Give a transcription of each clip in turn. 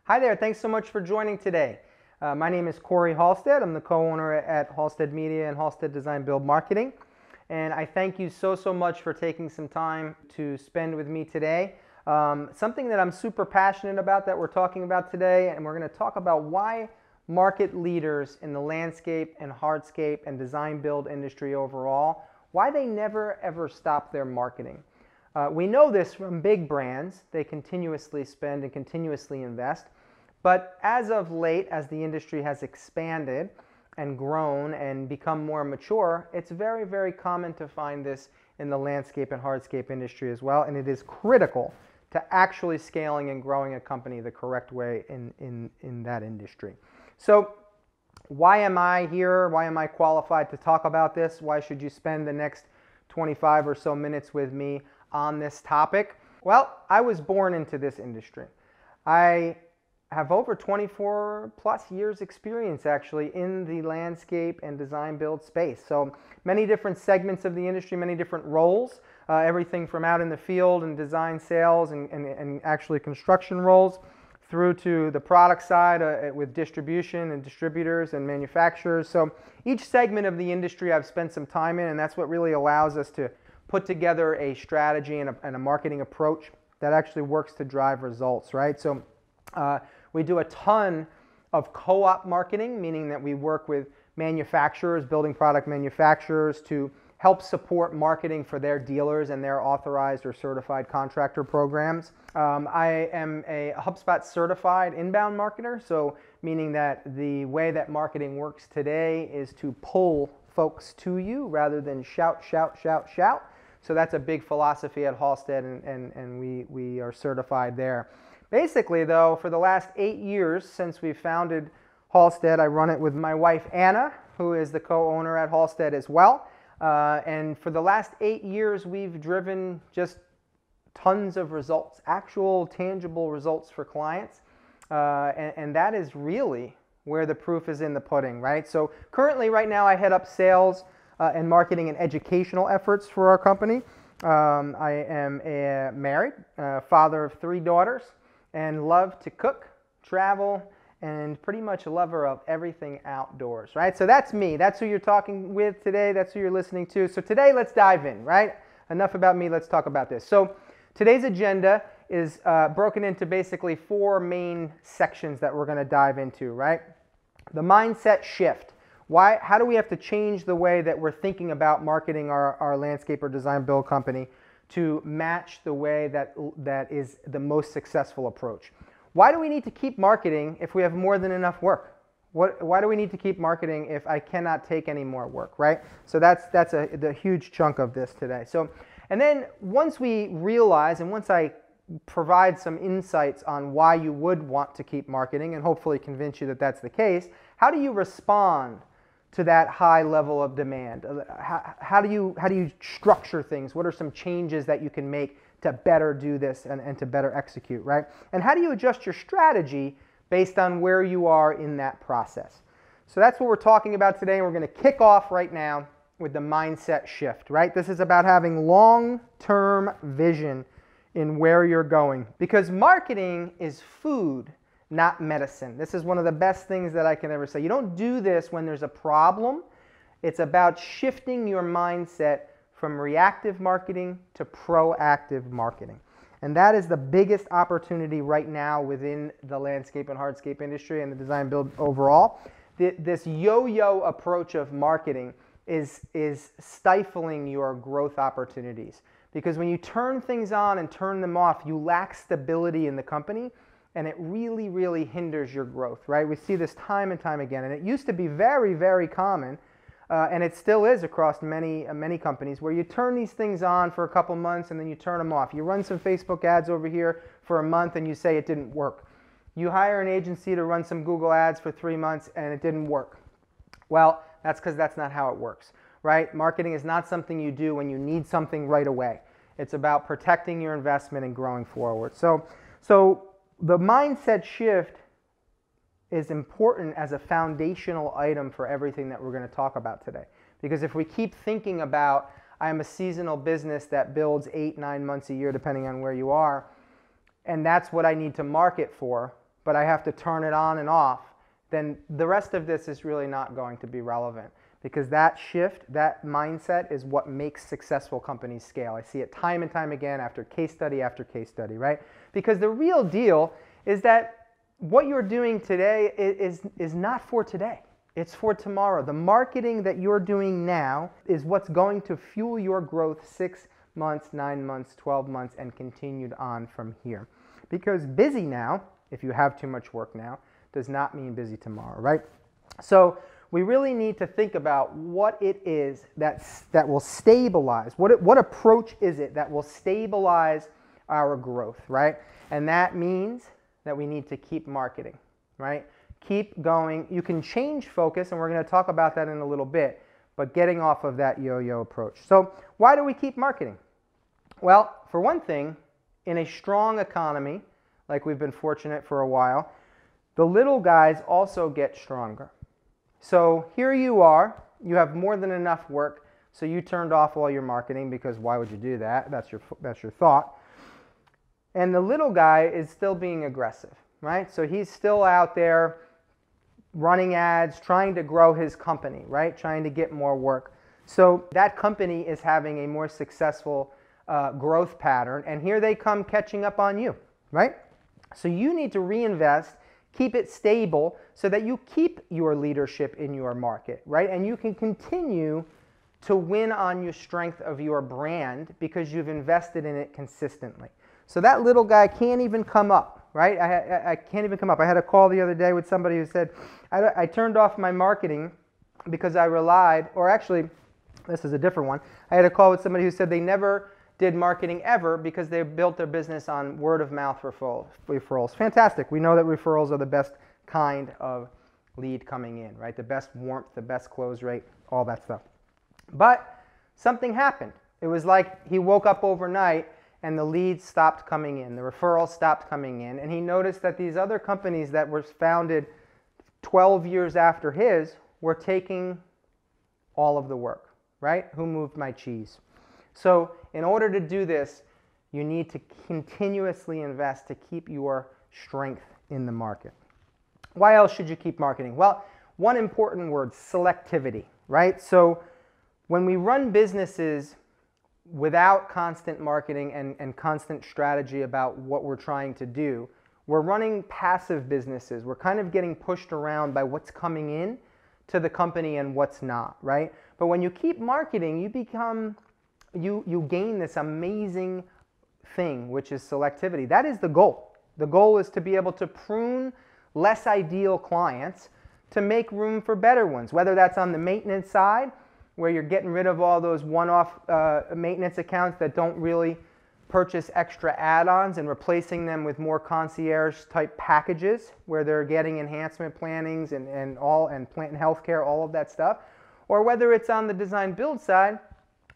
Hi there, thanks so much for joining today. My name is Corey Halstead. I'm the co-owner at Halstead Media and Halstead Design Build Marketing. And I thank you so much for taking some time to spend with me today. Something that I'm super passionate about that we're talking about today, and we're going to talk about why market leaders in the landscape and hardscape and design build industry overall, why they never ever stop their marketing. We know this from big brands. They continuously spend and continuously invest. But as of late, as the industry has expanded and grown and become more mature, it's very common to find this in the landscape and hardscape industry as well. And it is critical to actually scaling and growing a company the correct way in that industry. So why am I here? Why am I qualified to talk about this? Why should you spend the next 25 or so minutes with me on this topic? Well, I was born into this industry. I have over 24 plus years experience actually in the landscape and design build space. So many different segments of the industry, many different roles, everything from out in the field and design sales and actually construction roles through to the product side with distribution and distributors and manufacturers. So each segment of the industry I've spent some time in, and that's what really allows us to put together a strategy and a marketing approach that actually works to drive results, right? So we do a ton of co-op marketing, meaning that we work with manufacturers, building product manufacturers, to help support marketing for their dealers and their authorized or certified contractor programs. I am a HubSpot certified inbound marketer, so meaning that the way that marketing works today is to pull folks to you rather than shout. So that's a big philosophy at Halstead, and we are certified there. Basically, though, for the last 8 years since we founded Halstead, I run it with my wife, Anna, who is the co-owner at Halstead as well. And for the last 8 years, we've driven just tons of results, actual tangible results for clients. And that is really where the proof is in the pudding, right? So currently, right now, I head up sales and marketing and educational efforts for our company. I am married, father of 3 daughters, and love to cook, travel, and pretty much a lover of everything outdoors, right? So that's me. That's who you're talking with today. That's who you're listening to. So today, let's dive in, right? Enough about me. Let's talk about this. So today's agenda is broken into basically 4 main sections that we're going to dive into, right? The mindset shift. Why? How do we have to change the way that we're thinking about marketing our landscape or design build company to match the way that is the most successful approach? Why do we need to keep marketing if we have more than enough work? Why do we need to keep marketing if I cannot take any more work, right? So that's the huge chunk of this today. So, and then once we realize and once I provide some insights on why you would want to keep marketing and hopefully convince you that that's the case, how do you respond to that high level of demand? How do you structure things? What are some changes that you can make to better do this and to better execute, right? And how do you adjust your strategy based on where you are in that process? So that's what we're talking about today, and we're going to kick off right now with the mindset shift, right? This is about having long-term vision in where you're going, because marketing is food, not medicine. This is one of the best things that I can ever say. You don't do this when there's a problem. It's about shifting your mindset from reactive marketing to proactive marketing. And that is the biggest opportunity right now within the landscape and hardscape industry and the design build overall. This yo-yo approach of marketing is stifling your growth opportunities. Because when you turn things on and turn them off, you lack stability in the company, and it really hinders your growth, right? We see this time and time again, and it used to be very common, and it still is across many companies, where you turn these things on for a couple months and then you turn them off. You run some Facebook ads over here for a month and you say it didn't work. You hire an agency to run some Google ads for 3 months and it didn't work. Well, that's because that's not how it works, right? Marketing is not something you do when you need something right away. It's about protecting your investment and growing forward. So the mindset shift is important as a foundational item for everything that we're going to talk about today. Because if we keep thinking about, I'm a seasonal business that builds 8-9 months a year, depending on where you are, and that's what I need to market for, but I have to turn it on and off, then the rest of this is really not going to be relevant, because that shift, that mindset is what makes successful companies scale. I see it time and time again after case study, right? Because the real deal is that what you're doing today is not for today. It's for tomorrow. The marketing that you're doing now is what's going to fuel your growth 6 months, 9 months, 12 months, and continued on from here. Because busy now, if you have too much work now, does not mean busy tomorrow, right? So we really need to think about what it is that will stabilize. What approach is it that will stabilize our growth, right? And that means that we need to keep marketing, right? Keep going. You can change focus, and we're going to talk about that in a little bit, but getting off of that yo-yo approach. So why do we keep marketing? Well, for one thing, in a strong economy, like we've been fortunate for a while, the little guys also get stronger. So here you are, you have more than enough work, so you turned off all your marketing, because why would you do that? That's your thought. And the little guy is still being aggressive, right? So he's still out there running ads, trying to grow his company, right? Trying to get more work. So that company is having a more successful growth pattern, and here they come catching up on you, right? So you need to reinvest, keep it stable so that you keep your leadership in your market, right? And you can continue to win on your strength of your brand because you've invested in it consistently. So that little guy can't even come up, right? I can't even come up. I had a call the other day with somebody who said, I turned off my marketing because I relied, or actually, this is a different one. I had a call with somebody who said they never did marketing ever because they built their business on word of mouth referrals. Fantastic. We know that referrals are the best kind of lead coming in, right? The best warmth, the best close rate, all that stuff. But something happened. It was like he woke up overnight and the leads stopped coming in, the referrals stopped coming in, and he noticed that these other companies that were founded 12 years after his were taking all of the work, right? Who moved my cheese? So in order to do this, you need to continuously invest to keep your strength in the market. Why else should you keep marketing? Well, one important word, selectivity, right? So when we run businesses without constant marketing and constant strategy about what we're trying to do, we're running passive businesses. We're kind of getting pushed around by what's coming in to the company and what's not, right? But when you keep marketing, you gain this amazing thing, which is selectivity. That is the goal. The goal is to be able to prune less ideal clients to make room for better ones, whether that's on the maintenance side, where you're getting rid of all those one-off maintenance accounts that don't really purchase extra add-ons and replacing them with more concierge-type packages where they're getting enhancement plannings and plant and healthcare, all of that stuff, or whether it's on the design-build side,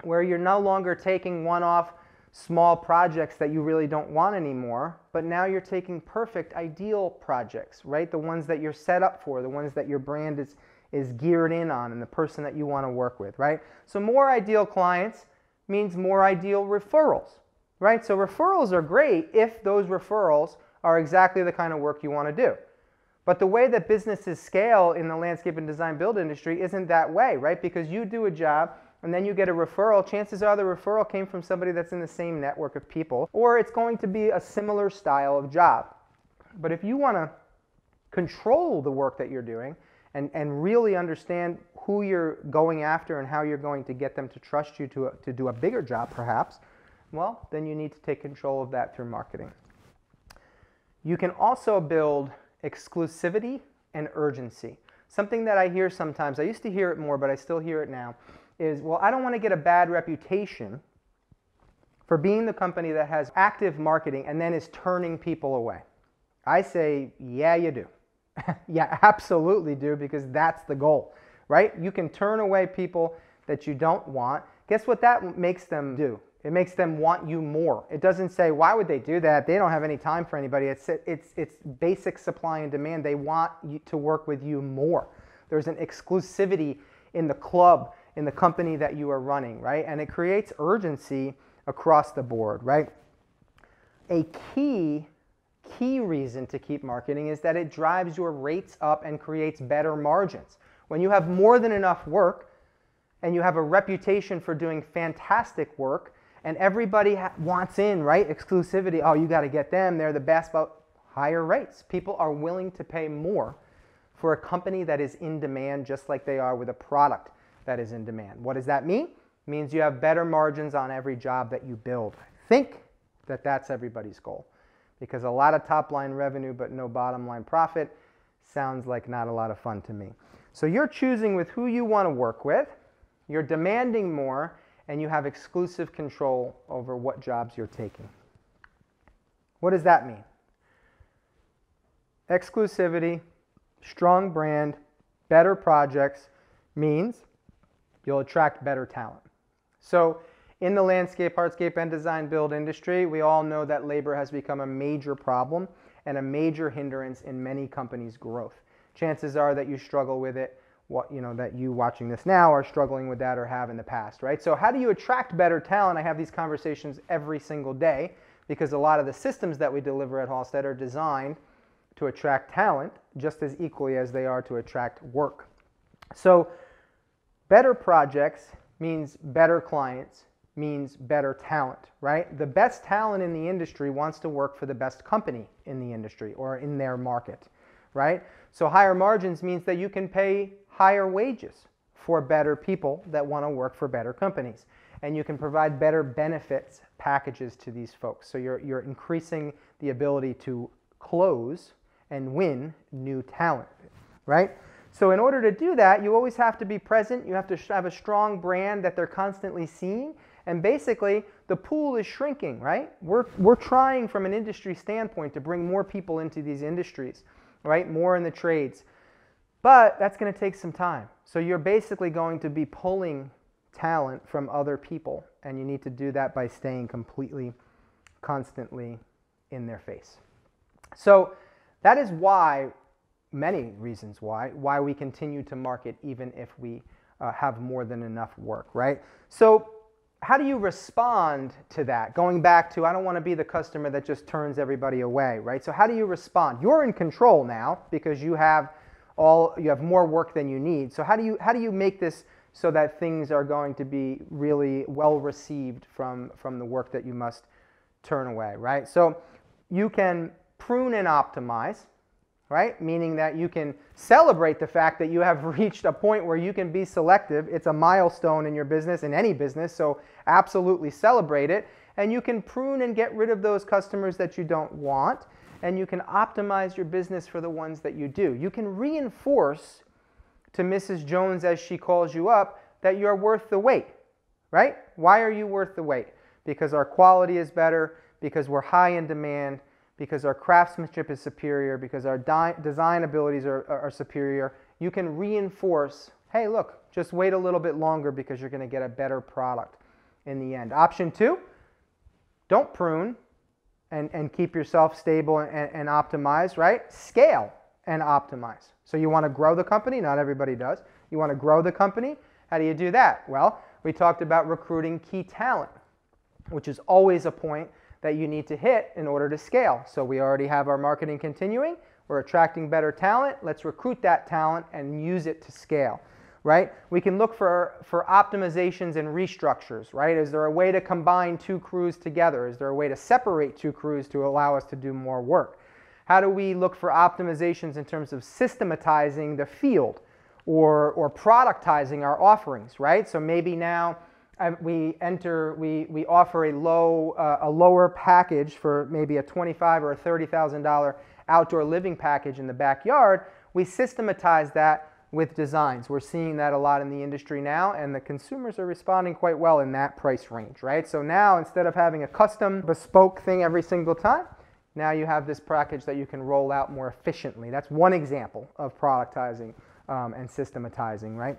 where you're no longer taking one-off small projects that you really don't want anymore, but now you're taking perfect, ideal projects, right? The ones that you're set up for, the ones that your brand is geared in on, and the person that you want to work with, right? So more ideal clients means more ideal referrals, right? So referrals are great if those referrals are exactly the kind of work you want to do. But the way that businesses scale in the landscape and design build industry isn't that way, right? Because you do a job and then you get a referral, chances are the referral came from somebody that's in the same network of people, or it's going to be a similar style of job. But if you want to control the work that you're doing and really understand who you're going after and how you're going to get them to trust you to do a bigger job perhaps, well, then you need to take control of that through marketing. You can also build exclusivity and urgency. Something that I hear sometimes, I used to hear it more, but I still hear it now, is, well, I don't want to get a bad reputation for being the company that has active marketing and then is turning people away. I say, yeah, you do. Yeah, absolutely do, because that's the goal, right? You can turn away people that you don't want. Guess what that makes them do? It makes them want you more. It doesn't say, why would they do that? They don't have any time for anybody. It's basic supply and demand. They want you to work with you more. There's an exclusivity in the club, in the company that you are running, right? And it creates urgency across the board, right? A key key reason to keep marketing is that it drives your rates up and creates better margins. When you have more than enough work and you have a reputation for doing fantastic work and everybody wants in, right? Exclusivity, oh, you got to get them, they're the best, but higher rates. People are willing to pay more for a company that is in demand just like they are with a product that is in demand. What does that mean? It means you have better margins on every job that you build. I think that that's everybody's goal, because a lot of top line revenue but no bottom line profit sounds like not a lot of fun to me. So you're choosing with who you want to work with, you're demanding more, and you have exclusive control over what jobs you're taking. What does that mean? Exclusivity, strong brand, better projects means you'll attract better talent. So in the landscape, hardscape, and design build industry, we all know that labor has become a major problem and a major hindrance in many companies' growth. Chances are that you struggle with it, that you watching this now are struggling with that or have in the past, right? So how do you attract better talent? I have these conversations every single day because a lot of the systems that we deliver at Halstead are designed to attract talent just as equally as they are to attract work. So better projects means better clients, means better talent, right? The best talent in the industry wants to work for the best company in the industry or in their market, right? So higher margins means that you can pay higher wages for better people that want to work for better companies. And you can provide better benefits packages to these folks. So you're increasing the ability to close and win new talent, right? So in order to do that, you always have to be present. You have to have a strong brand that they're constantly seeing. And basically, the pool is shrinking, right? We're trying from an industry standpoint to bring more people into these industries, right? More in the trades. But that's going to take some time. So you're basically going to be pulling talent from other people. And you need to do that by staying completely, constantly in their face. So that is why, many reasons why we continue to market even if we have more than enough work, right? So how do you respond to that? Going back to, I don't want to be the customer that just turns everybody away, right? So how do you respond? You're in control now because you have more work than you need. So how do you make this so that things are going to be really well received from the work that you must turn away, right? So you can prune and optimize, right? Meaning that you can celebrate the fact that you have reached a point where you can be selective. It's a milestone in your business, in any business, so absolutely celebrate it. And you can prune and get rid of those customers that you don't want, and you can optimize your business for the ones that you do. You can reinforce to Mrs. Jones as she calls you up that you're worth the wait, right? Why are you worth the wait? Because our quality is better, because we're high in demand, because our craftsmanship is superior, because our design abilities are superior. You can reinforce, hey, look, just wait a little bit longer because you're going to get a better product in the end. Option 2, don't prune and keep yourself stable and optimize, right? Scale and optimize. So you want to grow the company? Not everybody does. You want to grow the company? How do you do that? Well, we talked about recruiting key talent, which is always a point that you need to hit in order to scale. So we already have our marketing continuing. We're attracting better talent. Let's recruit that talent and use it to scale, right? We can look for optimizations and restructures, right? Is there a way to combine 2 crews together? Is there a way to separate 2 crews to allow us to do more work? How do we look for optimizations in terms of systematizing the field or productizing our offerings, right? So maybe now we offer a lower package for maybe a $25,000 or a $30,000 outdoor living package in the backyard. We systematize that with designs. We're seeing that a lot in the industry now, and the consumers are responding quite well in that price range, right? So now instead of having a custom bespoke thing every single time, now you have this package that you can roll out more efficiently. That's one example of productizing and systematizing, right?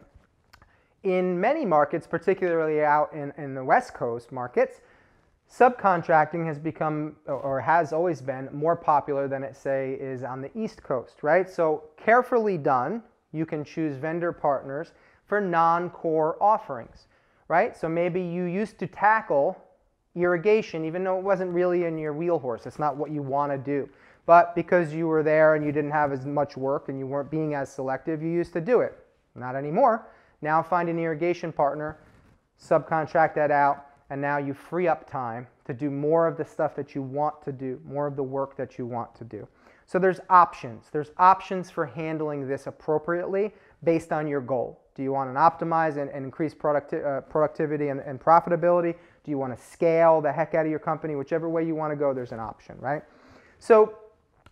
In many markets, particularly out in the West Coast markets, subcontracting has become, or has always been, more popular than it, say, is on the East Coast, right? So carefully done, you can choose vendor partners for non-core offerings, right? So maybe you used to tackle irrigation, even though it wasn't really in your wheelhorse. It's not what you want to do. But because you were there and you didn't have as much work and you weren't being as selective, you used to do it. Not anymore. Now find an irrigation partner, subcontract that out, and now you free up time to do more of the stuff that you want to do, more of the work that you want to do. So there's options. There's options for handling this appropriately based on your goal. Do you want to optimize and increase productivity and profitability? Do you want to scale the heck out of your company? Whichever way you want to go, there's an option, right? So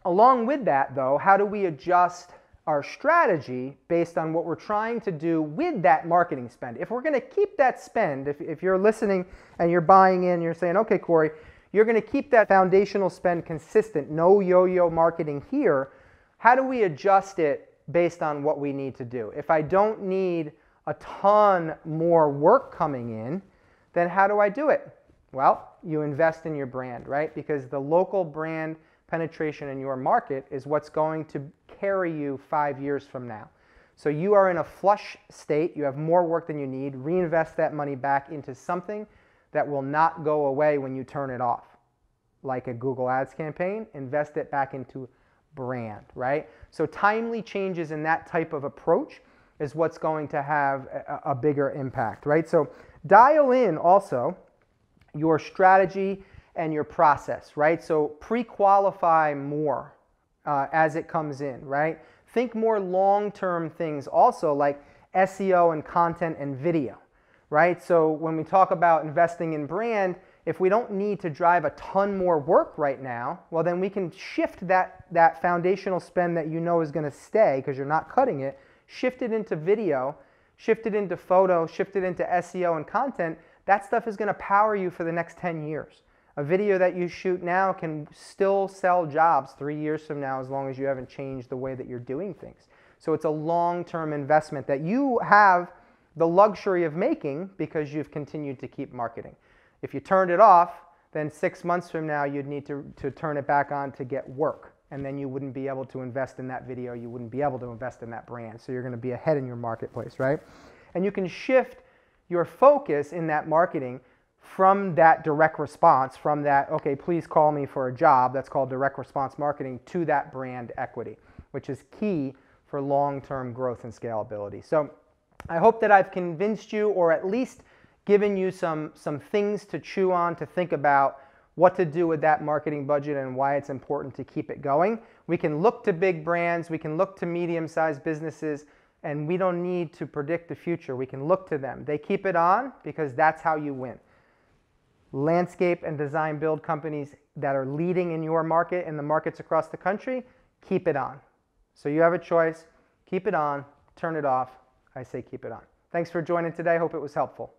along with that, though, how do we adjust our strategy based on what we're trying to do with that marketing spend? If we're going to keep that spend, if you're listening and you're buying in, you're saying, okay, Corey, you're going to keep that foundational spend consistent, no yo-yo marketing here, how do we adjust it based on what we need to do? If I don't need a ton more work coming in, then how do I do it? Well, you invest in your brand, right? Because the local brand penetration in your market is what's going to carry you 5 years from now. So you are in a flush state, you have more work than you need, reinvest that money back into something that will not go away when you turn it off. Like a Google Ads campaign, invest it back into brand, right? So timely changes in that type of approach is what's going to have a bigger impact, right? So dial in also your strategy and your process, right? So pre-qualify more as it comes in, right? Think more long-term things also, like SEO and content and video, right? So when we talk about investing in brand, if we don't need to drive a ton more work right now, well, then we can shift that foundational spend that you know is going to stay because you're not cutting it, shift it into video, shift it into photo, shift it into SEO and content. That stuff is going to power you for the next 10 years. A video that you shoot now can still sell jobs 3 years from now as long as you haven't changed the way that you're doing things. So it's a long-term investment that you have the luxury of making because you've continued to keep marketing. If you turned it off, then 6 months from now you'd need to turn it back on to get work. And then you wouldn't be able to invest in that video. You wouldn't be able to invest in that brand. So you're going to be ahead in your marketplace, right? And you can shift your focus in that marketing from that direct response, from that, okay, please call me for a job, that's called direct response marketing, to that brand equity, which is key for long-term growth and scalability. So I hope that I've convinced you, or at least given you some things to chew on, to think about what to do with that marketing budget and why it's important to keep it going. We can look to big brands, we can look to medium-sized businesses, and we don't need to predict the future. We can look to them. They keep it on because that's how you win. Landscape and design build companies that are leading in your market and the markets across the country, keep it on. So you have a choice. Keep it on, turn it off. I say keep it on. Thanks for joining today. Hope it was helpful.